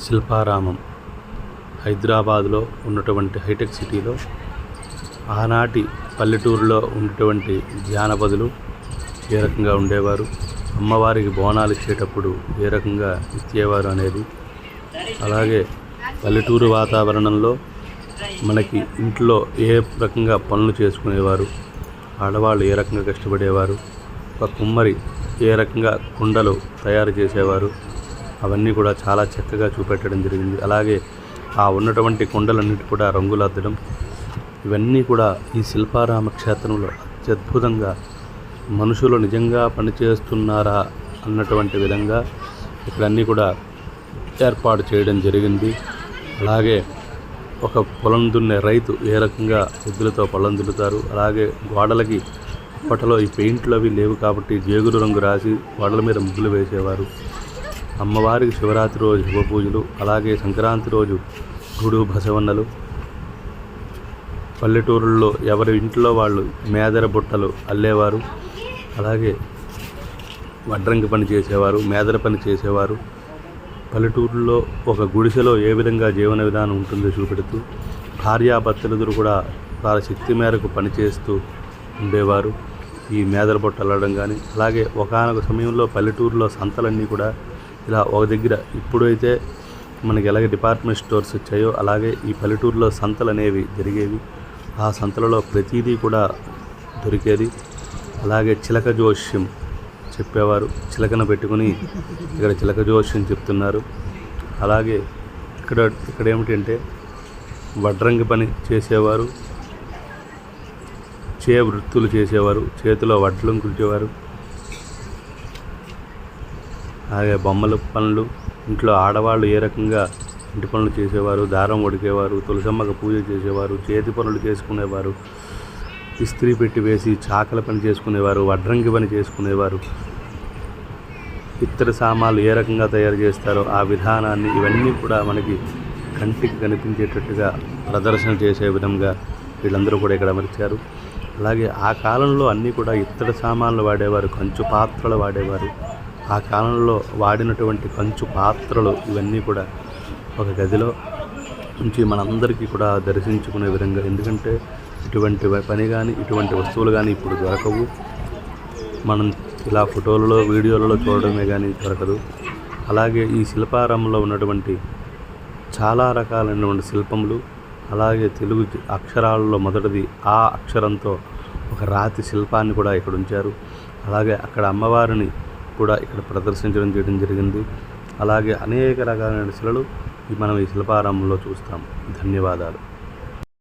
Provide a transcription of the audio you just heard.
శిల్పారామం హైదరాబాద్లో ఉన్నటువంటి హైటెక్ సిటీలో ఆనాటి పల్లెటూరులో ఉన్నటువంటి జానపదులు ఏ రకంగా ఉండేవారు, అమ్మవారికి బోనాలు ఇచ్చేటప్పుడు ఏ రకంగా ఇచ్చేవారు అనేది, అలాగే పల్లెటూరు వాతావరణంలో మనకి ఇంట్లో ఏ రకంగా పనులు చేసుకునేవారు, ఆడవాళ్ళు ఏ రకంగా కష్టపడేవారు, ఒక కుమ్మరి ఏ రకంగా కుండలు తయారు చేసేవారు, అవన్నీ కూడా చాలా చక్కగా చూపెట్టడం జరిగింది. అలాగే ఆ ఉన్నటువంటి కుండలన్నిటి కూడా రంగులు అద్దడం, ఇవన్నీ కూడా ఈ శిల్పారామ క్షేత్రంలో అత్యద్భుతంగా మనుషులు నిజంగా పనిచేస్తున్నారా అన్నటువంటి విధంగా ఇక్కడన్నీ కూడా ఏర్పాటు చేయడం జరిగింది. అలాగే ఒక పొలం దున్నే రైతు ఏ రకంగా ఎద్దులతో పొలం దున్నుతారు, అలాగే గోడలకి అప్పట్లో ఈ పెయింట్లు అవి లేవు కాబట్టి జేగురు రంగు రాసి గోడల మీద ముగ్గులు వేసేవారు. అమ్మవారికి శివరాత్రి రోజు శుభపూజలు, అలాగే సంక్రాంతి రోజు గుడు బసవన్నలు, పల్లెటూరుల్లో ఎవరి ఇంట్లో వాళ్ళు మేదర బుట్టలు అల్లేవారు, అలాగే వడ్రంగి పని చేసేవారు, మేదర పని చేసేవారు. పల్లెటూరులో ఒక గుడిసెలో ఏ విధంగా జీవన విధానం ఉంటుందో చూపెడుతూ భార్యాభర్తలిద్దరూ కూడా వాళ్ళ శక్తి మేరకు పనిచేస్తూ ఉండేవారు. ఈ మేదర బుట్ట అల్లడం కానీ, అలాగే ఒకానొక సమయంలో పల్లెటూరులో సంతలన్నీ కూడా ఇలా ఒక దగ్గర, ఇప్పుడైతే మనకి ఎలాగే డిపార్ట్మెంట్ స్టోర్స్ వచ్చాయో అలాగే ఈ పల్లెటూరులో సంతలు అనేవి జరిగేవి. ఆ సంతలలో ప్రతిదీ కూడా దొరికేది. అలాగే చిలక జోష్యం చెప్పేవారు, చిలకను పెట్టుకుని ఇక్కడ చిలక జోష్యం చెప్తున్నారు. అలాగే ఇక్కడ ఏమిటంటే వడ్రంగి పని చేసేవారు, వృత్తులు చేసేవారు, చేతిలో వడ్లు కుల్చేవారు. అలాగే బొమ్మల పనులు, ఇంట్లో ఆడవాళ్ళు ఏ రకంగా ఇంటి పనులు చేసేవారు, దారం ఉడికేవారు, తులసమ్మకు పూజ చేసేవారు, చేతి పనులు చేసుకునేవారు, ఇస్త్రీ పెట్టి వేసి చాకల పని చేసుకునేవారు, వడ్రంగి పని చేసుకునేవారు, ఇతర సామాన్లు ఏ రకంగా తయారు చేస్తారో ఆ విధానాన్ని, ఇవన్నీ కూడా మనకి కంటికి కనిపించేటట్టుగా ప్రదర్శన చేసే విధంగా వీళ్ళందరూ కూడా ఇక్కడ అమర్చారు. అలాగే ఆ కాలంలో అన్నీ కూడా ఇత్తడి సామాన్లు వాడేవారు, కంచు పాత్రలు వాడేవారు. ఆ కాలంలో వాడినటువంటి కంచు పాత్రలు ఇవన్నీ కూడా ఒక గదిలో నుంచి మనందరికీ కూడా దర్శించుకునే విధంగా, ఎందుకంటే ఇటువంటి పని కానీ ఇటువంటి వస్తువులు కానీ ఇప్పుడు దొరకవు. మనం ఇలా ఫోటోలలో వీడియోలలో చూడడమే కానీ దొరకదు. అలాగే ఈ శిల్పారామంలో ఉన్నటువంటి చాలా రకాలైనటువంటి శిల్పములు, అలాగే తెలుగు అక్షరాలలో మొదటిది ఆ అక్షరంతో ఒక రాతి శిల్పాన్ని కూడా ఇక్కడ ఉంచారు. అలాగే అక్కడ అమ్మవారిని కూడా ఇక్కడ ప్రదర్శించడం చేయడం జరిగింది. అలాగే అనేక రకాలైన శిలలు మనం ఈ శిల్పారామంలో చూస్తాం. ధన్యవాదాలు.